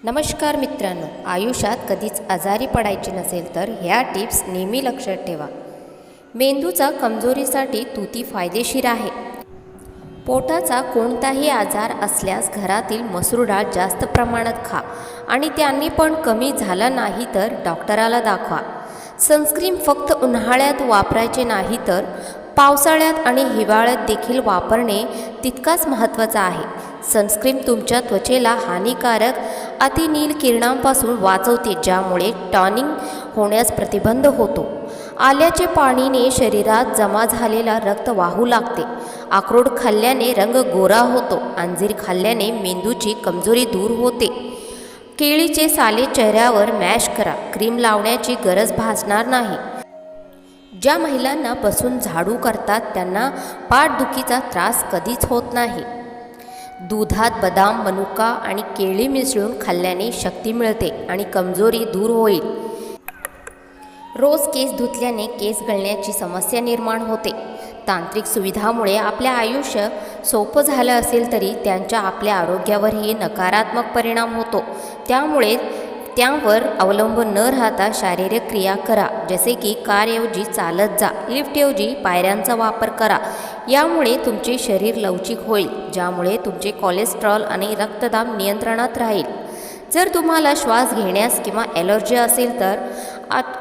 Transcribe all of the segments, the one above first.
नमस्कार मित्रांनो, आयुष्यात कधीच आजारी पडायचे नसेल तर ह्या टिप्स नेहमी लक्षात ठेवा. मेंदूचा कमजोरीसाठी तुती फायदेशीर आहे. पोटाचा कोणताही आजार असल्यास घरातील मसूर डाळ जास्त प्रमाणात खा आणि त्यांनी पण कमी झालं नाही तर डॉक्टराला दाखवा. सनस्क्रीन फक्त उन्हाळ्यात वापरायचे नाही तर पावसाळ्यात आणि हिवाळ्यात देखील वापरणे तितकाच महत्त्वाचं आहे. सनस्क्रीन तुमच्या त्वचेला हानिकारक अतिनील किरणांपासून वाचवते, ज्यामुळे टॉनिंग होण्यास प्रतिबंध होतो. आल्याचे पाणीने शरीरात जमा झालेला रक्त वाहू लागते. अक्रोड खाल्ल्याने रंग गोरा होतो. अंजीर खाल्ल्याने मेंदूची कमजोरी दूर होते. केळीचे साले चेहऱ्यावर मॅश करा, क्रीम लावण्याची गरज भासणार नाही. ज्या महिलांना बसून झाडू करतात त्यांना पाठदुखीचा त्रास कधीच होत नाही. दुधात बदाम, मनुका आणि केळी मिसळून खाल्ल्याने शक्ती मिळते आणि कमजोरी दूर होईल. रोज केस धुतल्याने केस गळण्याची समस्या निर्माण होते. तांत्रिक सुविधामुळे आपले आयुष्य सोपं झालं असेल तरी त्यांचा आपल्या आरोग्यावरही नकारात्मक परिणाम होतो. त्यामुळे त्यावर अवलंबून न राहता शारीरिक क्रिया करा, जसे की कारऐवजी चालत जा, लिफ्टऐवजी पायऱ्यांचा वापर करा. यामुळे तुमचे शरीर लवचिक होईल, ज्यामुळे तुमचे कोलेस्ट्रॉल आणि रक्तदाब नियंत्रणात राहील. जर तुम्हाला श्वास घेण्यास किंवा ॲलर्जी असेल तर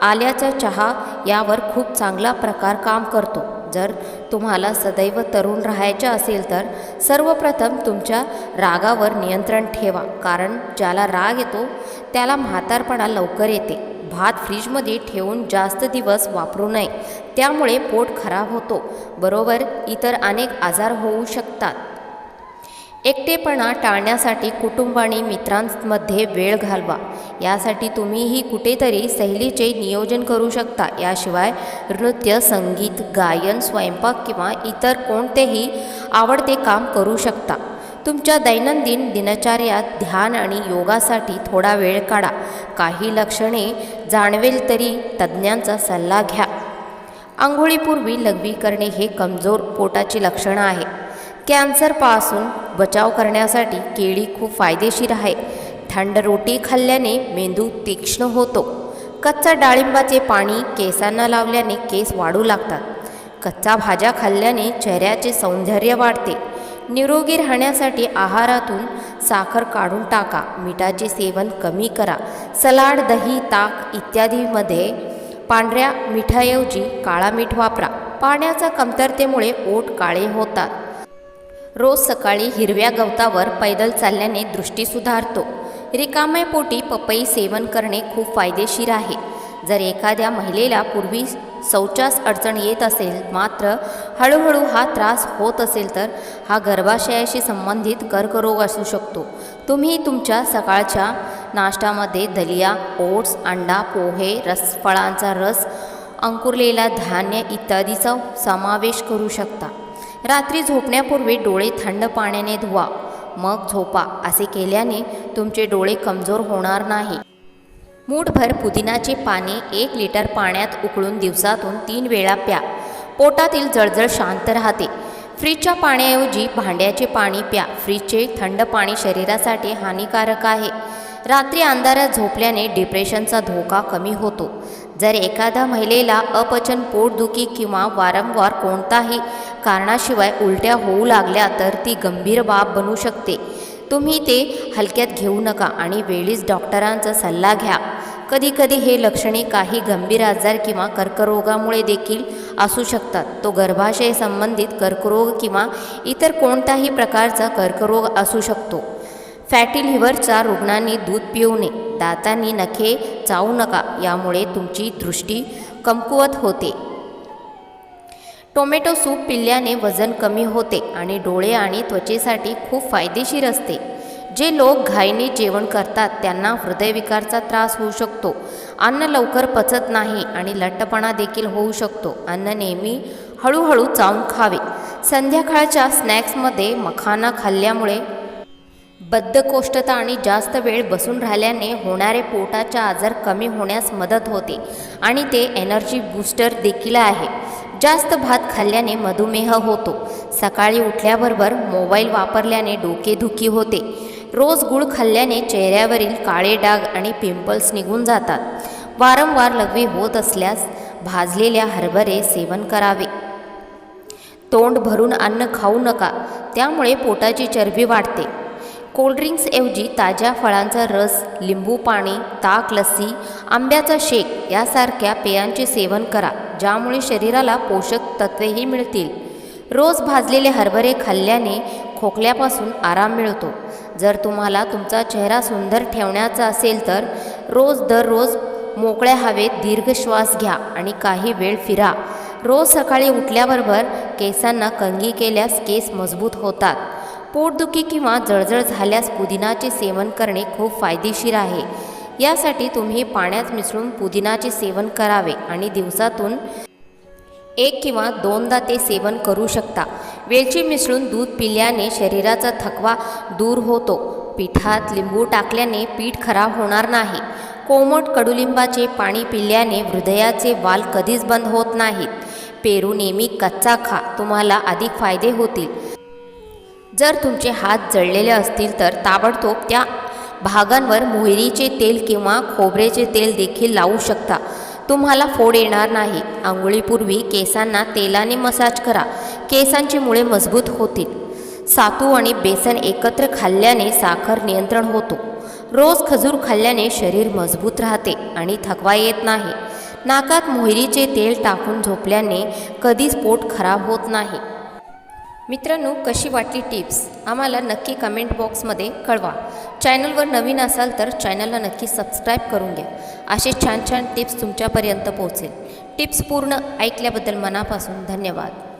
आल्याचा चहा यावर खूप चांगला प्रकार काम करतो. जर तुम्हाला सदैव तरुण राहायचे असेल तर सर्वप्रथम तुमच्या रागावर नियंत्रण ठेवा, कारण ज्याला राग येतो त्याला म्हातारपणा लवकर येते. भात फ्रीजमध्ये ठेवून जास्त दिवस वापरू नये, त्यामुळे पोट खराब होतो. बरोबर इतर अनेक आजार होऊ शकतात. एकटेपणा टाळण्यासाठी कुटुंब आणि मित्रांमध्ये वेळ घालवा. यासाठी तुम्हीही कुठेतरी सहलीचे नियोजन करू शकता. याशिवाय नृत्य, संगीत, गायन, स्वयंपाक किंवा इतर कोणतेही आवडते काम करू शकता. तुमच्या दैनंदिन दिनचर्यात ध्यान आणि योगासाठी थोडा वेळ काढा. काही लक्षणे जाणवेल तरी तज्ज्ञांचा सल्ला घ्या. आंघोळीपूर्वी लघवी करणे हे कमजोर पोटाचे लक्षण आहे. कॅन्सरपासून बचाव करण्यासाठी केळी खूप फायदेशीर आहे. थंड रोटी खाल्ल्याने मेंदू तीक्ष्ण होतो. कच्चा डाळिंबाचे पाणी केसांना लावल्याने केस वाढू लागतात. कच्चा भाज्या खाल्ल्याने चेहऱ्याचे सौंदर्य वाढते. निरोगी राहण्यासाठी आहारातून साखर काढून टाका. मिठाचे सेवन कमी करा. सलाड, दही, ताक इत्यादीमध्ये पांढऱ्या मिठाऐवजी काळा मीठ वापरा. पाण्याच्या कमतरतेमुळे ओठ काळे होतात. रोज सकाळी हिरव्या गवतावर पैदल चालल्याने दृष्टी सुधारतो. रिकाम्या पोटी पपई सेवन करणे खूप फायदेशीर आहे. जर एखाद्या महिलेला पूर्वी शौचास अडचण येत असेल मात्र हळूहळू हा त्रास होत असेल तर हा गर्भाशयाशी संबंधित कर्करोग असू शकतो. तुम्ही तुमच्या सकाळच्या नाश्त्यामध्ये दलिया, ओट्स, अंडा, पोहे, फळांचा रस, अंकुरलेला धान्य इत्यादीचा समावेश करू शकता. रात्री झोपण्यापूर्वी डोळे थंड पाण्याने धुवा, मग झोपा. असे केल्याने तुमचे डोळे कमजोर होणार नाही. मूठभर पुदिनाचे पाने 1 लिटर पाण्यात उकळून दिवसातून 3 वेळा प्या. पोटातील जळजळ शांत राहते. फ्रीजच्या पाण्याऐवजी भांड्याचे पाणी प्या. फ्रीजचे थंड पाणी शरीरासाठी हानिकारक आहे. रात्री अंधारात झोपल्याने डिप्रेशनचा धोका कमी होतो. जर एखाद्या महिलेला अपचन, पोटदुखी किंवा वारंवार कोणताही कारणाशिवाय उलट्या होऊ लागल्या तर ती गंभीर बाब बनू शकते. तुम्ही ते हलक्यात घेऊ नका आणि वेळीच डॉक्टरांचा सल्ला घ्या. कधीकधी हे लक्षणे काही गंभीर आजार किंवा कर्करोगामुळे देखील असू शकतात. तो गर्भाशय संबंधित कर्करोग किंवा इतर कोणत्याही प्रकारचा कर्करोग असू शकतो. फॅटी लिव्हरच्या रुग्णांनी दूध पिऊ नये. दातांनी नखे चावू नका, यामुळे तुमची दृष्टी कमकुवत होते. टोमॅटो सूप पिल्याने वजन कमी होते आणि डोळे आणि त्वचेसाठी खूप फायदेशीर असते. जे लोक घाईने जेवण करतात त्यांना हृदयविकारचा त्रास होऊ शकतो. अन्न लवकर पचत नाही आणि लठ्ठपणा देखील होऊ शकतो. अन्न नेहमी हळूहळू चावून खावे. संध्याकाळच्या स्नॅक्समध्ये मखाना खाल्ल्यामुळे बद्धकोष्ठता आणि जास्त वेळ बसून राहिल्याने होणारे पोटाचे आजार कमी होण्यास मदत होते आणि ते एनर्जी बूस्टर देखील आहे. जास्त भात खाल्ल्याने मधुमेह होतो. सकाळी उठल्याबरोबर मोबाईल वापरल्याने डोकेदुखी होते. रोज गूळ खाल्ल्याने चेहऱ्यावरील काळे डाग आणि पिंपल्स निघून जातात. वारंवार लघवी होत असल्यास भाजलेल्या हरभरे सेवन करावे. तोंड भरून अन्न खाऊ नका, त्यामुळे पोटाची चरबी वाढते. कोल्ड्रिंक्सऐवजी ताज्या फळांचा रस, लिंबू पाणी, ताक, लस्सी, आंब्याचा शेक यासारख्या पेयांचे सेवन करा, ज्यामुळे शरीराला पोषक तत्वेही मिळतील. रोज भाजलेले हरभरे खाल्ल्याने खोकल्यापासून आराम मिळतो. जर तुम्हाला तुमचा चेहरा सुंदर ठेवण्याचा असेल तर दररोज मोकळ्या हवेत दीर्घ श्वास घ्या आणि काही वेळ फिरा. रोज सकाळी उठल्याबरोबर केसांना कंघी केल्यास केस मजबूत होतात. पोटदुखी किंवा जळजळ झाल्यास पुदिनाचे सेवन करणे खूप फायदेशीर आहे. यासाठी तुम्ही पाण्यात मिसळून पुदिनाचे सेवन करावे आणि दिवसातून 1 किंवा 2दा ते सेवन करू शकता. वेलची मिसळून दूध पिल्याने शरीराचा थकवा दूर होतो. पिठात लिंबू टाकल्याने पीठ खराब होणार नाही. कोमट कडुलिंबाचे पाणी पिल्याने हृदयाचे वाल्व कधीच बंद होत नाहीत. पेरू नेहमी कच्चा खा, तुम्हाला अधिक फायदे होतील. जर तुमचे हात जळलेले असतील तर ताबडतोब त्या भागांवर मोहरीचे तेल किंवा खोबरेचे तेल देखील लावू शकता. तुम्हाला फोड येणार नाही. आंघोळीपूर्वी केसांना तेलाने मसाज करा, केसांची मुळे मजबूत होतील. सातू आणि बेसन एकत्र खाल्ल्याने साखर नियंत्रण होतो. रोज खजूर खाल्ल्याने शरीर मजबूत राहते आणि थकवा येत नाही. नाकात मोहरीचे तेल टाकून झोपल्याने कधीच पोट खराब होत नाही. मित्रांनो, कशी वाटली टिप्स आम्हाला नक्की कमेंट बॉक्समध्ये कळवा. चॅनलवर नवीन असाल तर चॅनलला नक्की सबस्क्राईब करून घ्या. असे छान छान टिप्स तुमच्यापर्यंत पोहोचेल. टिप्स पूर्ण ऐकल्याबद्दल मनापासून धन्यवाद.